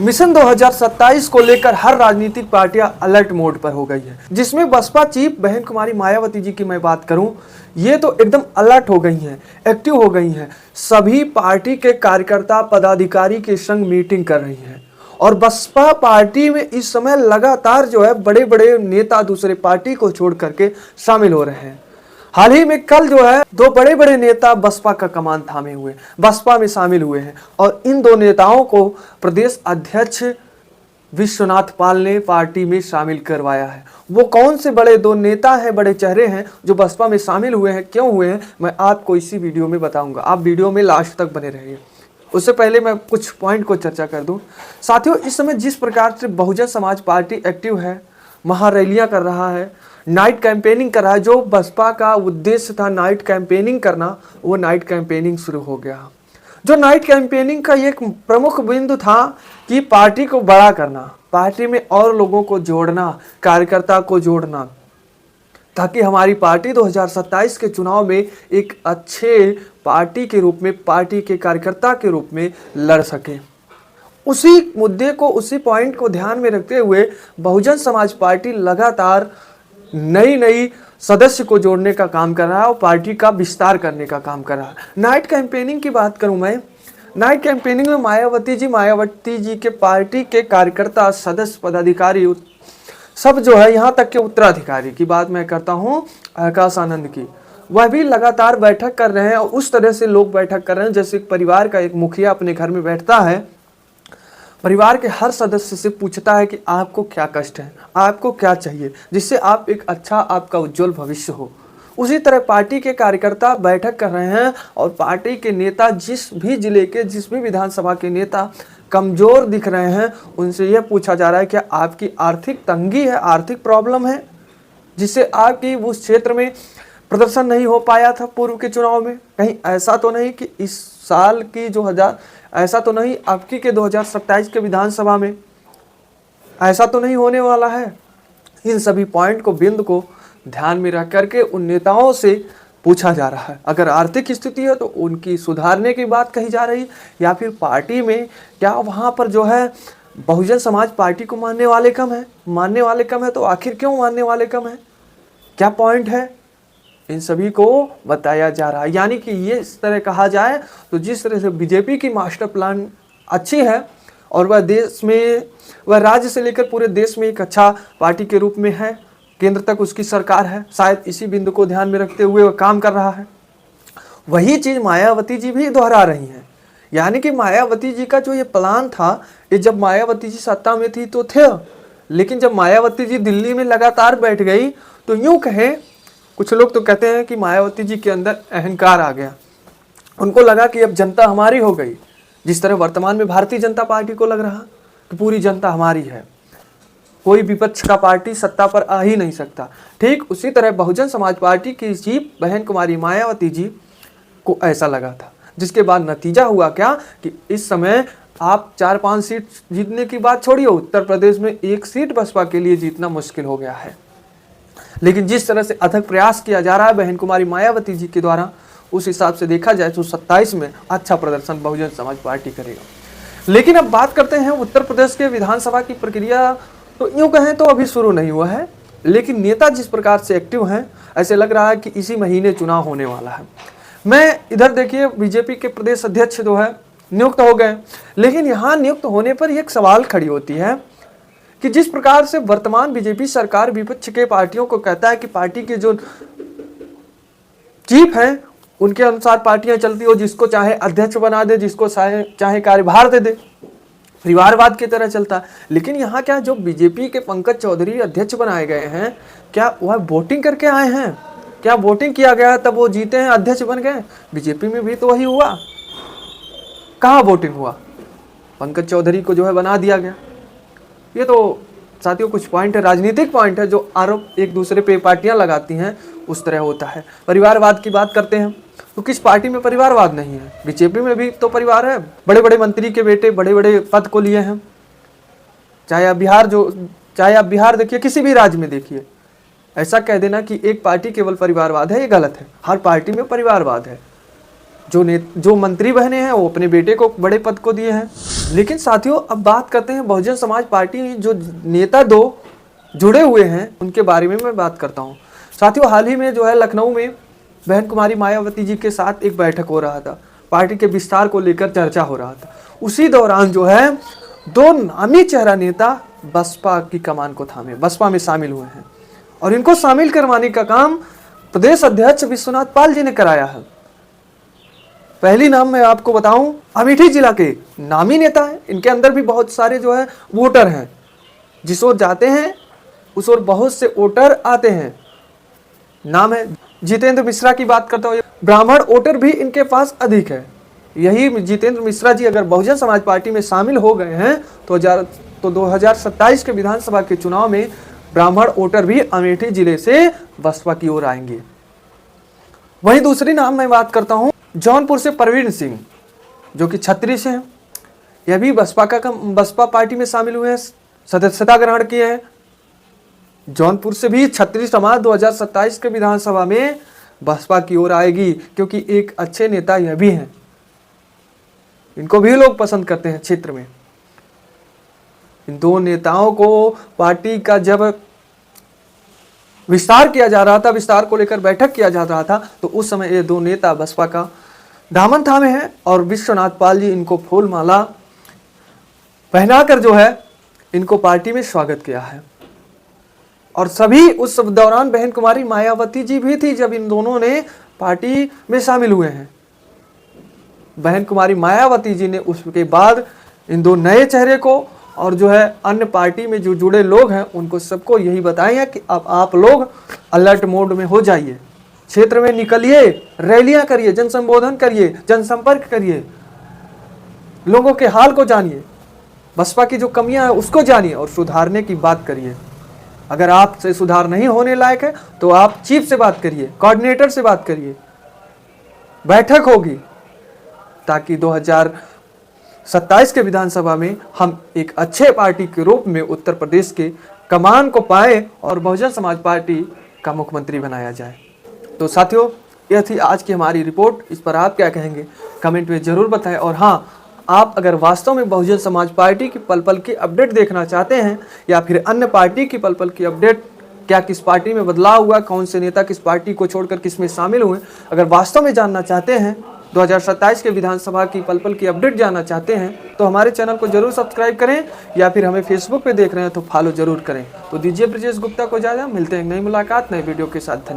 Mission 2027 को लेकर हर राजनीतिक पार्टियां अलर्ट मोड पर हो गई है, जिसमें बसपा चीफ बहन कुमारी मायावती जी की मैं बात करूं, ये तो एकदम अलर्ट हो गई हैं, एक्टिव हो गई हैं। सभी पार्टी के कार्यकर्ता पदाधिकारी के संग मीटिंग कर रही हैं और बसपा पार्टी में इस समय लगातार जो है बड़े बड़े नेता दूसरे पार्टी को छोड़ करके शामिल हो रहे हैं। हाल ही में कल जो है दो बड़े बड़े नेता बसपा का कमान थामे हुए बसपा में शामिल हुए हैं और इन दो नेताओं को प्रदेश अध्यक्ष विश्वनाथ पाल ने पार्टी में शामिल करवाया है। वो कौन से बड़े दो नेता हैं, बड़े चेहरे हैं जो बसपा में शामिल हुए हैं, क्यों हुए हैं, मैं आपको इसी वीडियो में बताऊंगा। आप वीडियो में लास्ट तक बने रहिए। उससे पहले मैं कुछ पॉइंट को चर्चा कर दूं। साथियों, इस समय जिस प्रकार से बहुजन समाज पार्टी एक्टिव है, महारैलियां कर रहा है, नाइट कैंपेनिंग कर रहा है, जो बसपा का उद्देश्य था नाइट कैंपेनिंग करना, वो नाइट कैंपेनिंग शुरू हो गया। जो नाइट कैंपेनिंग का एक प्रमुख बिंदु था कि पार्टी को बड़ा करना, पार्टी में और लोगों को जोड़ना, कार्यकर्ता को जोड़ना, ताकि हमारी पार्टी 2027 के चुनाव में एक अच्छे पार्टी के रूप में, पार्टी के कार्यकर्ता के रूप में लड़ सके। उसी मुद्दे को, उसी पॉइंट को ध्यान में रखते हुए बहुजन समाज पार्टी लगातार नई सदस्य को जोड़ने का काम कर रहा है और पार्टी का विस्तार करने का काम कर रहा है। नाइट कैंपेनिंग की बात करूं मैं, नाइट कैंपेनिंग में मायावती जी के पार्टी के कार्यकर्ता, सदस्य, पदाधिकारी सब जो है, यहाँ तक के उत्तराधिकारी की बात मैं करता हूँ आकाश आनंद की, वह भी लगातार बैठक कर रहे हैं और उस तरह से लोग बैठक कर रहे हैं जैसे परिवार का एक मुखिया अपने घर में बैठता है, परिवार के हर सदस्य से पूछता है कि आपको क्या कष्ट है, आपको क्या चाहिए, जिससे आप एक अच्छा, आपका उज्जवल भविष्य हो। उसी तरह पार्टी के कार्यकर्ता बैठक कर रहे हैं और पार्टी के नेता, जिस भी जिले के, जिस भी विधानसभा के नेता कमजोर दिख रहे हैं, उनसे यह पूछा जा रहा है कि आपकी आर्थिक तंगी है, आर्थिक प्रॉब्लम है, जिससे आपकी उस क्षेत्र में प्रदर्शन नहीं हो पाया था पूर्व के चुनाव में। कहीं ऐसा तो नहीं कि इस साल की ऐसा तो नहीं आपकी के 2027 के विधानसभा में ऐसा तो नहीं होने वाला है। इन सभी पॉइंट को, बिंदु को ध्यान में रख करके उन नेताओं से पूछा जा रहा है। अगर आर्थिक स्थिति है तो उनकी सुधारने की बात कही जा रही, या फिर पार्टी में क्या वहाँ पर जो है बहुजन समाज पार्टी को मानने वाले कम है तो आखिर क्यों मानने वाले कम है, क्या पॉइंट है, इन सभी को बताया जा रहा है। यानी कि ये इस तरह कहा जाए तो जिस तरह से बीजेपी की मास्टर प्लान अच्छी है और वह देश में, वह राज्य से लेकर पूरे देश में एक अच्छा पार्टी के रूप में है, केंद्र तक उसकी सरकार है, शायद इसी बिंदु को ध्यान में रखते हुए वह काम कर रहा है। वही चीज़ मायावती जी भी दोहरा रही हैं। यानी कि मायावती जी का जो ये प्लान था, ये जब मायावती जी सत्ता में थी तो थे, लेकिन जब मायावती जी दिल्ली में लगातार बैठ गई तो यूँ कहें, कुछ लोग तो कहते हैं कि मायावती जी के अंदर अहंकार आ गया। उनको लगा कि अब जनता हमारी हो गई, जिस तरह वर्तमान में भारतीय जनता पार्टी को लग रहा कि पूरी जनता हमारी है, कोई विपक्ष का पार्टी सत्ता पर आ ही नहीं सकता। ठीक उसी तरह बहुजन समाज पार्टी की चीफ बहन कुमारी मायावती जी को ऐसा लगा था, जिसके बाद नतीजा हुआ क्या कि इस समय आप 4-5 सीट जीतने की बात छोड़िए, उत्तर प्रदेश में 1 सीट बसपा के लिए जीतना मुश्किल हो गया है। लेकिन जिस तरह से अथक प्रयास किया जा रहा है बहन कुमारी मायावती जी के द्वारा, उस हिसाब से देखा जाए तो 27 में अच्छा प्रदर्शन बहुजन समाज पार्टी करेगा। लेकिन अब बात करते हैं उत्तर प्रदेश के विधानसभा की प्रक्रिया, तो यूँ कहें तो अभी शुरू नहीं हुआ है, लेकिन नेता जिस प्रकार से एक्टिव हैं, ऐसे लग रहा है कि इसी महीने चुनाव होने वाला है। मैं इधर देखिए, बीजेपी के प्रदेश अध्यक्ष जो है नियुक्त हो गए, लेकिन यहाँ नियुक्त होने पर एक सवाल खड़ी होती है कि जिस प्रकार से वर्तमान बीजेपी सरकार विपक्ष के पार्टियों को कहता है कि पार्टी के जो चीफ हैं उनके अनुसार पार्टियां चलती हो, जिसको चाहे अध्यक्ष बना दे, जिसको चाहे कार्यभार दे दे, परिवारवाद की तरह चलता है। लेकिन यहाँ क्या, जो बीजेपी के पंकज चौधरी अध्यक्ष बनाए गए हैं, क्या वह वोटिंग करके आए हैं, क्या वोटिंग किया गया तब वो जीते हैं, अध्यक्ष बन गए? बीजेपी में भी तो वही हुआ, कहाँ वोटिंग हुआ, पंकज चौधरी को जो है बना दिया गया। ये तो साथियों कुछ पॉइंट है, राजनीतिक पॉइंट है, जो आरोप एक दूसरे पे पार्टियां लगाती हैं, उस तरह होता है। परिवारवाद की बात करते हैं तो किस पार्टी में परिवारवाद नहीं है? बीजेपी में भी तो परिवार है, बड़े बड़े मंत्री के बेटे बड़े बड़े पद को लिए हैं। चाहे आप बिहार देखिए, किसी भी राज्य में देखिए, ऐसा कह देना कि एक पार्टी केवल परिवारवाद है, ये गलत है। हर पार्टी में परिवारवाद है। जो मंत्री बहने हैं वो अपने बेटे को बड़े पद को दिए हैं। लेकिन साथियों अब बात करते हैं बहुजन समाज पार्टी जो नेता दो जुड़े हुए हैं उनके बारे में मैं बात करता हूं। साथियों हाल ही में जो है लखनऊ में बहन कुमारी मायावती जी के साथ एक बैठक हो रहा था, पार्टी के विस्तार को लेकर चर्चा हो रहा था। उसी दौरान जो है दो नामी चेहरा नेता बसपा की कमान को थामे, बसपा में शामिल हुए हैं और इनको शामिल करवाने का काम प्रदेश अध्यक्ष विश्वनाथ पाल जी ने कराया है। पहली नाम मैं आपको बताऊं, अमेठी जिला के नामी नेता है, इनके अंदर भी बहुत सारे जो है वोटर हैं, जिस ओर जाते हैं उस ओर बहुत से वोटर आते हैं। नाम है जितेंद्र मिश्रा की बात करता हूँ, ब्राह्मण वोटर भी इनके पास अधिक है। यही जितेंद्र मिश्रा जी अगर बहुजन समाज पार्टी में शामिल हो गए हैं तो 2027 के विधानसभा के चुनाव में ब्राह्मण वोटर भी अमेठी जिले से बसपा की ओर आएंगे। वहीं दूसरी नाम मैं बात करता हूं जौनपुर से प्रवीण सिंह, जो कि छतरी से हैं। यह भी बसपा पार्टी में शामिल हुए हैं, सदस्यता ग्रहण किए हैं। जौनपुर से भी छतरी समाज 2027 के विधानसभा में बसपा की ओर आएगी, क्योंकि एक अच्छे नेता यह भी हैं, इनको भी लोग पसंद करते हैं क्षेत्र में। इन दो नेताओं को पार्टी का जब विस्तार किया जा रहा था, विस्तार को लेकर बैठक किया जा रहा था, तो उस समय ये दो नेता बसपा का दामन थामे हैं और विश्वनाथ पाल जी इनको फूल माला पहनाकर जो है इनको पार्टी में स्वागत किया है। और सभी उस दौरान बहन कुमारी मायावती जी भी थी जब इन दोनों ने पार्टी में शामिल हुए हैं। बहन कुमारी मायावती जी ने उसके बाद इन दो नए चेहरे को और जो है अन्य पार्टी में जो जुड़े लोग हैं उनको सबको यही बताया कि अब आप लोग अलर्ट मोड में हो जाइए, क्षेत्र में निकलिए, रैलियां करिए, जन संबोधन करिए, जनसंपर्क करिए, लोगों के हाल को जानिए, बसपा की जो कमियां हैं उसको जानिए और सुधारने की बात करिए। अगर आपसे सुधार नहीं होने लायक है तो आप चीफ से बात करिए, कोऑर्डिनेटर से बात करिए, बैठक होगी, ताकि 2027 के विधानसभा में हम एक अच्छे पार्टी के रूप में उत्तर प्रदेश के कमान को पाए और बहुजन समाज पार्टी का मुख्यमंत्री बनाया जाए। तो साथियों यह थी आज की हमारी रिपोर्ट, इस पर आप क्या कहेंगे कमेंट में जरूर बताएं। और हाँ, आप अगर वास्तव में बहुजन समाज पार्टी की पल पल की अपडेट देखना चाहते हैं या फिर अन्य पार्टी की पल पल की अपडेट, क्या किस पार्टी में बदलाव हुआ, कौन से नेता किस पार्टी को छोड़कर किस में शामिल हुए, अगर वास्तव में जानना चाहते हैं 2027 के विधानसभा की पल पल की अपडेट जानना चाहते हैं तो हमारे चैनल को जरूर सब्सक्राइब करें या फिर हमें फेसबुक पे देख रहे हैं तो फॉलो जरूर करें। तो दीजिए ब्रजेश गुप्ता को इजाजत, मिलते हैं नई मुलाकात नए वीडियो के साथ। धन्यवाद।